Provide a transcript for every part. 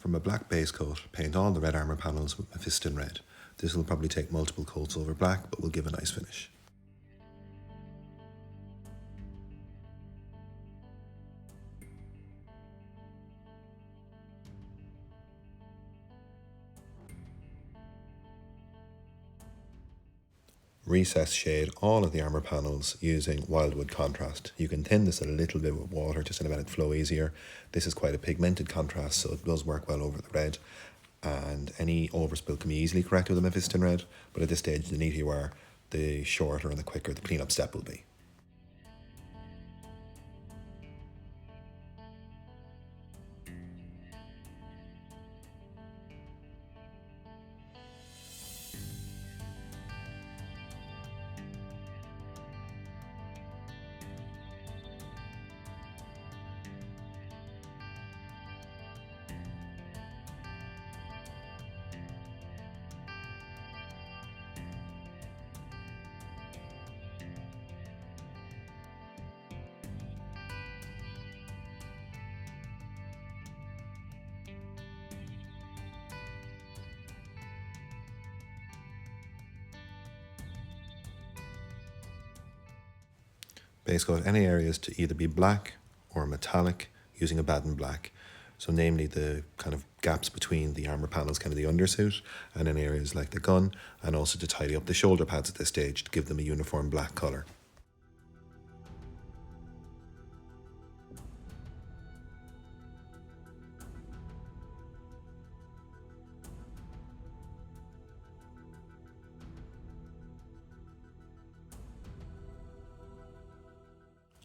From a black base coat, paint all the red armour panels with Mephiston red. This will probably take multiple coats over black, but will give a nice finish. Recess shade all of the armour panels using Wildwood contrast. You can thin this a little bit with water just to let it flow easier. This is quite a pigmented contrast, so it does work well over the red, and any overspill can be easily corrected with a Mephiston red, but at this stage the neater you are, the shorter and the quicker the cleanup step will be. Base coat any areas to either be black or metallic using a Baden black. So namely the kind of gaps between the armour panels, kind of the undersuit, and in areas like the gun, and also to tidy up the shoulder pads at this stage to give them a uniform black colour.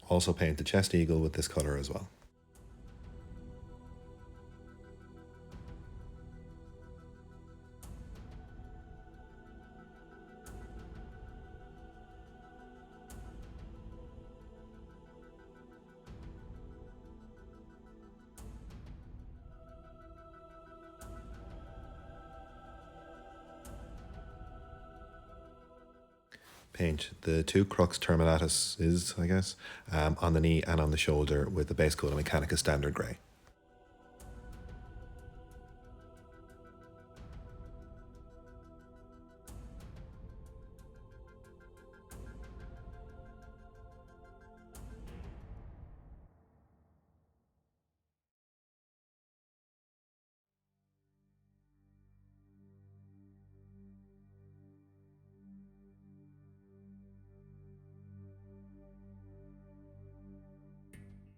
Also paint the chest eagle with this colour as well. Paint the two crux Terminators, I guess, on the knee and on the shoulder with the base coat of Mechanica Standard Grey.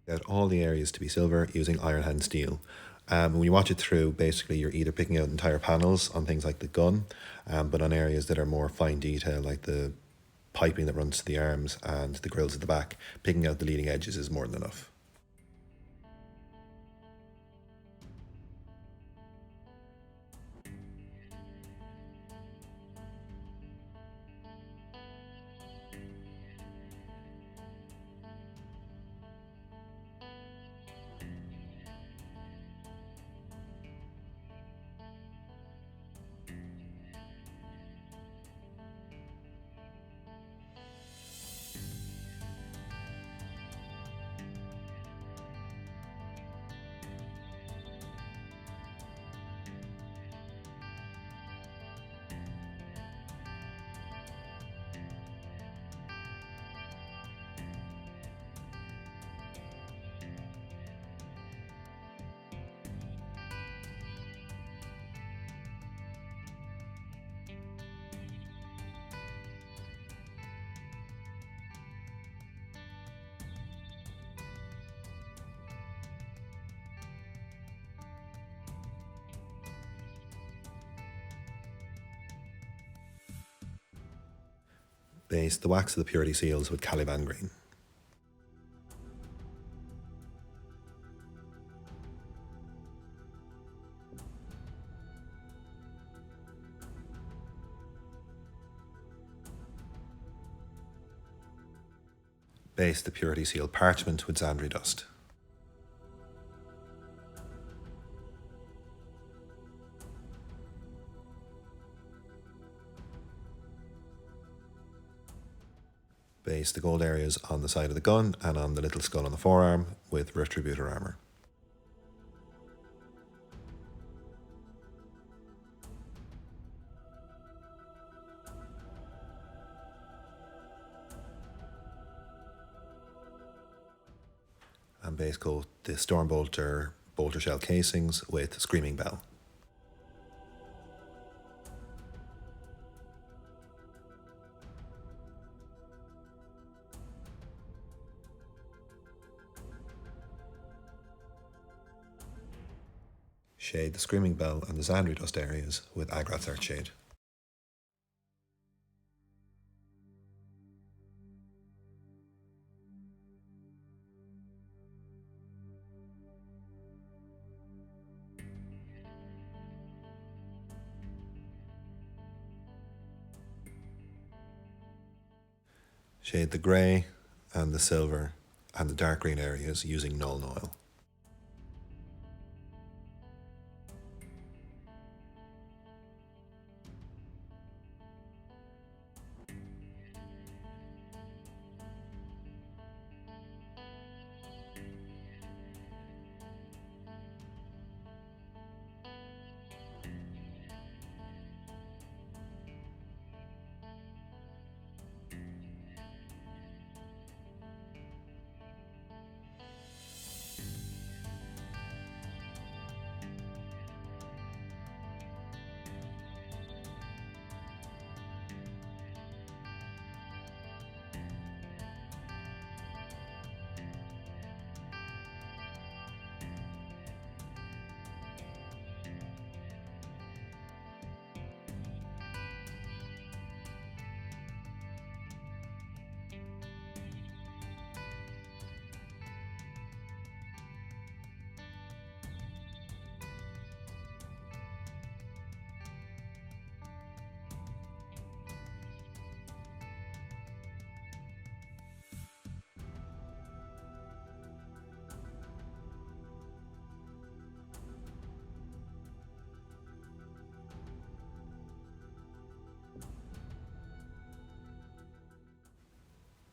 Get all the areas to be silver using iron hand steel. When you watch it through, basically you're either picking out entire panels on things like the gun, but on areas that are more fine detail, like the piping that runs to the arms and the grills at the back, picking out the leading edges is more than enough. Base the wax of the purity seals with Caliban green. Base the purity seal parchment with Zandri dust. Base the gold areas on the side of the gun and on the little skull on the forearm with Retributor armour. and base coat the storm bolter shell casings with Screaming Bell. Shade the Screaming Bell and the Xandri Dust areas with Agrat's Earth Shade. Shade the grey and the silver and the dark green areas using Nuln Oil.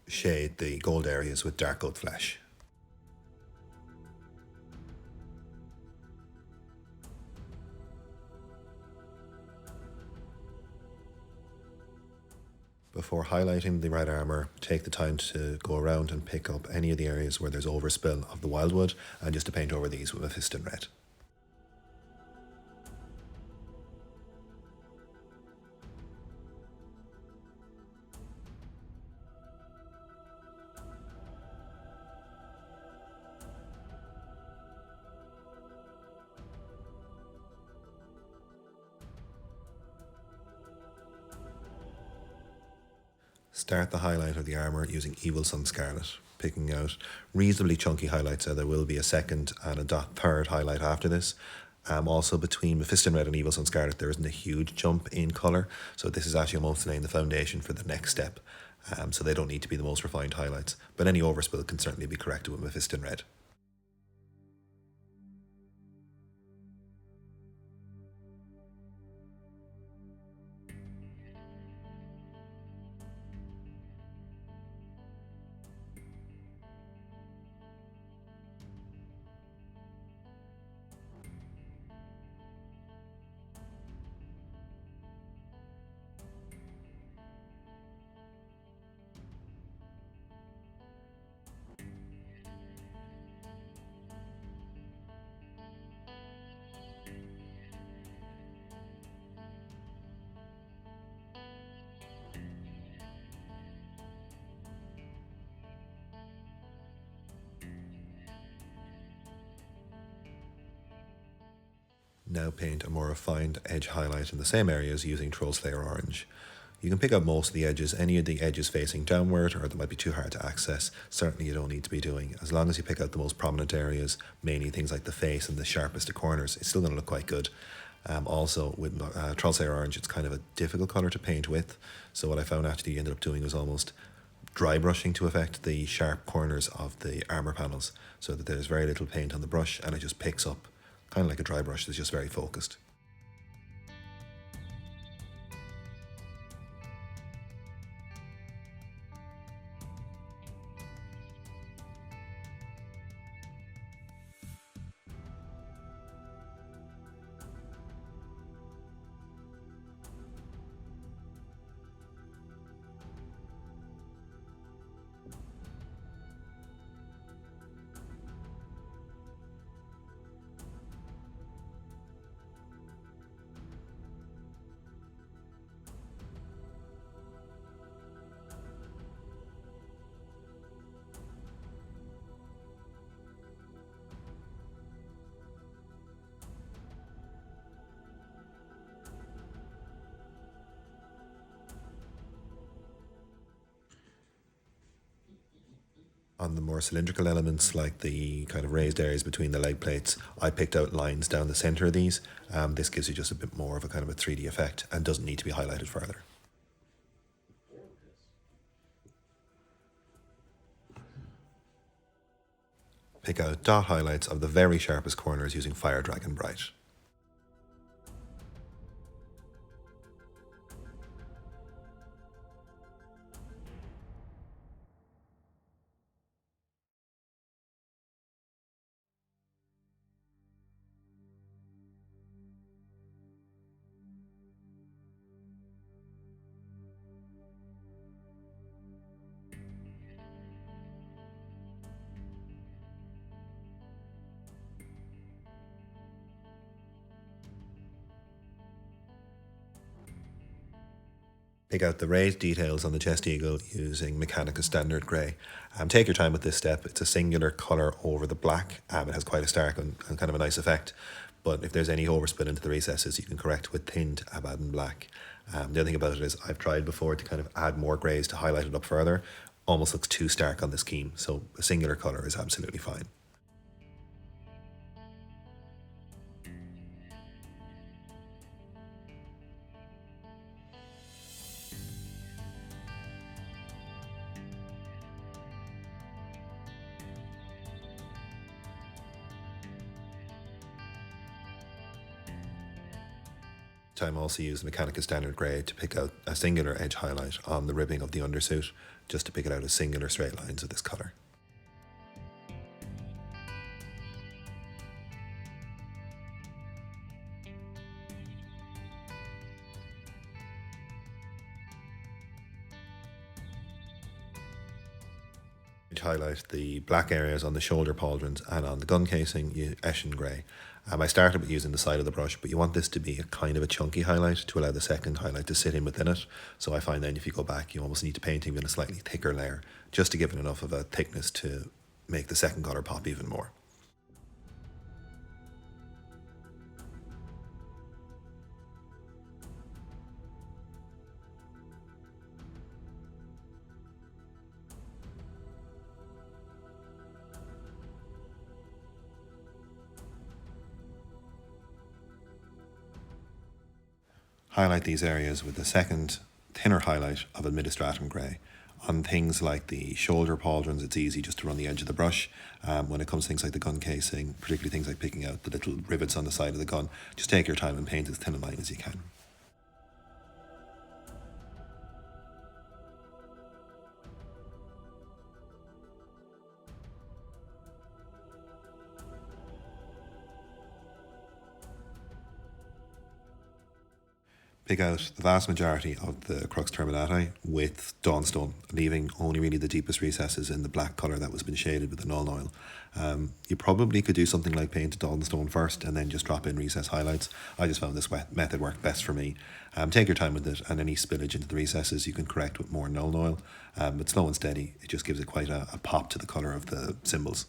Shade the gold areas with Dark Oat Flesh. Before highlighting the red armour, take the time to go around and pick up any of the areas where there's overspill of the wildwood and just to paint over these with Mephiston Red. Start the highlight of the armour using Evil Sun Scarlet, picking out reasonably chunky highlights, so there will be a second and a third highlight after this. Also between Mephiston Red and Evil Sun Scarlet there isn't a huge jump in colour, so this is actually almost laying the foundation for the next step, so they don't need to be the most refined highlights, but any overspill can certainly be corrected with Mephiston Red. Now paint a more refined edge highlight in the same areas using Trollslayer Orange. You can pick up most of the edges, any of the edges facing downward or that might be too hard to access, certainly you don't need to be doing. As long as you pick out the most prominent areas, mainly things like the face and the sharpest of corners, it's still going to look quite good. Also with Trollslayer Orange, it's kind of a difficult colour to paint with, so what I found actually you ended up doing was almost dry brushing to affect the sharp corners of the armour panels, so that there's very little paint on the brush and it just picks up kind of like a dry brush that's just very focused. On the more cylindrical elements, like the kind of raised areas between the leg plates, I picked out lines down the centre of these. This gives you just a bit more of a kind of a 3D effect and doesn't need to be highlighted further. Pick out dot highlights of the very sharpest corners using Fire Dragon Bright. Pick out the raised details on the chest eagle using Mechanica Standard Grey. Take your time with this step. It's a singular colour over the black. It has quite a stark and kind of a nice effect. But if there's any overspill into the recesses, you can correct with thinned Abaddon black. The other thing about it is I've tried before to kind of add more greys to highlight it up further. Almost looks too stark on the scheme, so a singular colour is absolutely fine. Time also used Mechanica Standard Grey to pick out a singular edge highlight on the ribbing of the undersuit, just to pick it out as singular straight lines of this colour. To highlight the black areas on the shoulder pauldrons and on the gun casing, you Eshin Grey. I started with using the side of the brush, but you want this to be a kind of a chunky highlight to allow the second highlight to sit in within it. So I find then if you go back, you almost need to paint even a slightly thicker layer, just to give it enough of a thickness to make the second colour pop even more. Highlight these areas with the second thinner highlight of Administratum Grey. On things like the shoulder pauldrons, it's easy just to run the edge of the brush. When it comes to things like the gun casing, particularly things like picking out the little rivets on the side of the gun, just take your time and paint as thin a line as you can. Pick out the vast majority of the Crux Terminati with Dawnstone, leaving only really the deepest recesses in the black colour that was been shaded with the null oil. You probably could do something like paint Dawnstone first and then just drop in recess highlights. I just found this method worked best for me. Take your time with it, and any spillage into the recesses you can correct with more null oil. But slow and steady, it just gives it quite a pop to the colour of the symbols.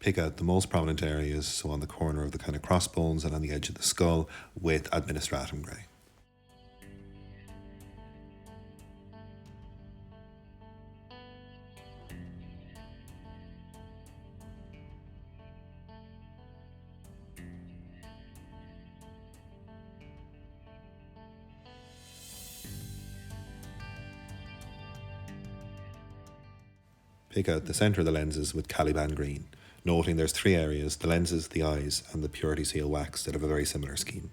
Pick out the most prominent areas, so on the corner of the kind of crossbones and on the edge of the skull, with Administratum Grey. Pick out the centre of the lenses with Caliban Green, noting there's three areas: the lenses, the eyes, and the Purity Seal wax that have a very similar scheme.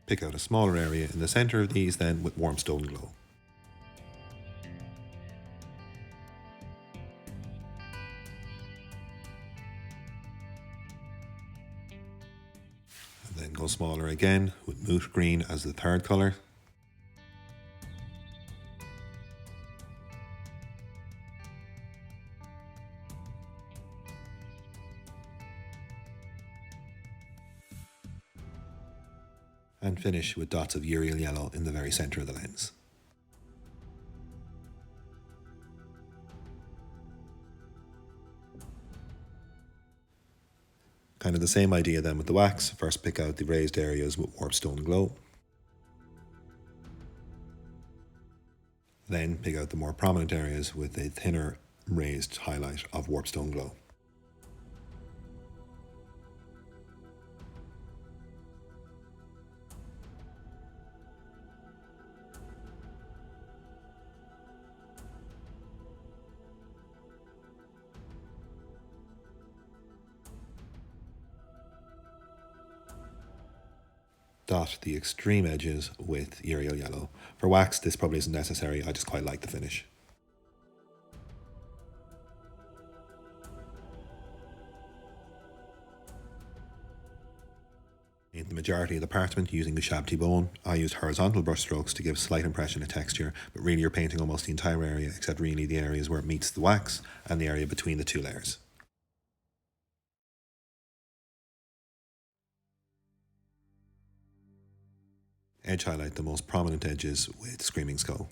Pick out a smaller area in the centre of these then with Warm Stone Glow. And then go smaller again with Moot Green as the third colour. and finish with dots of Uriel yellow in the very centre of the lens. Kind of the same idea then with the wax. First pick out the raised areas with warpstone glow. Then pick out the more prominent areas with a thinner raised highlight of warpstone glow. Dot the extreme edges with Uriel yellow. For wax, this probably isn't necessary, I just quite like the finish. In the majority of the parchment using the Shabti bone, I used horizontal brush strokes to give a slight impression of texture, but really you're painting almost the entire area except really the areas where it meets the wax and the area between the two layers. Edge highlight the most prominent edges with Screaming Skull.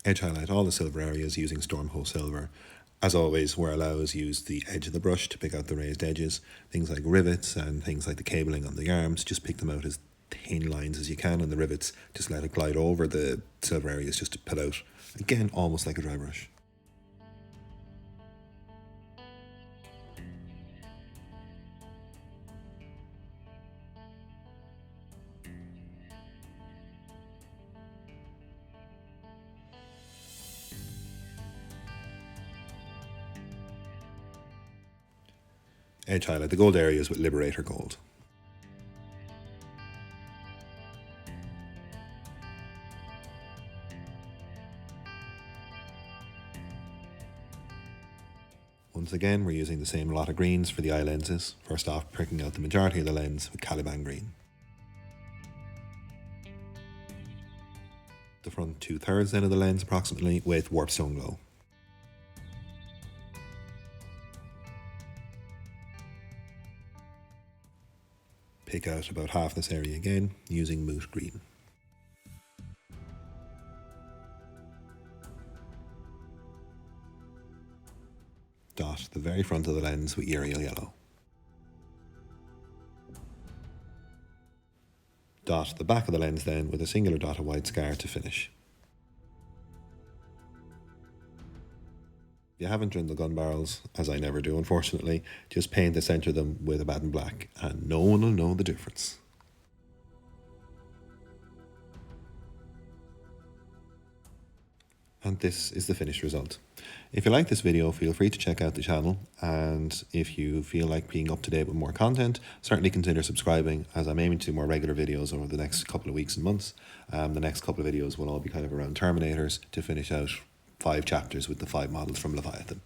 Edge highlight all the silver areas using Stormhoe Silver. As always, where allows, use the edge of the brush to pick out the raised edges. Things like rivets and things like the cabling on the arms, just pick them out as thin lines as you can, and the rivets, just let it glide over the silver areas just to pull out. Again, almost like a dry brush. Edge highlight the gold areas with Liberator Gold. Once again, we're using the same lot of greens for the eye lenses. First off, pricking out the majority of the lens with Caliban green. The front 2/3 then of the lens approximately with Warpstone Glow. Pick out about half this area again using Moot Green. Dot the very front of the lens with Uriel yellow. Dot the back of the lens then with a singular dot of white scar to finish. If you haven't trimmed the gun barrels, as I never do unfortunately, just paint the centre of them with a Baden black and no one will know the difference. And this is the finished result. If you like this video, feel free to check out the channel, and if you feel like being up to date with more content, certainly consider subscribing, as I'm aiming to do more regular videos over the next couple of weeks and months. The next couple of videos will all be kind of around Terminators to finish out 5 chapters with the 5 models from Leviathan.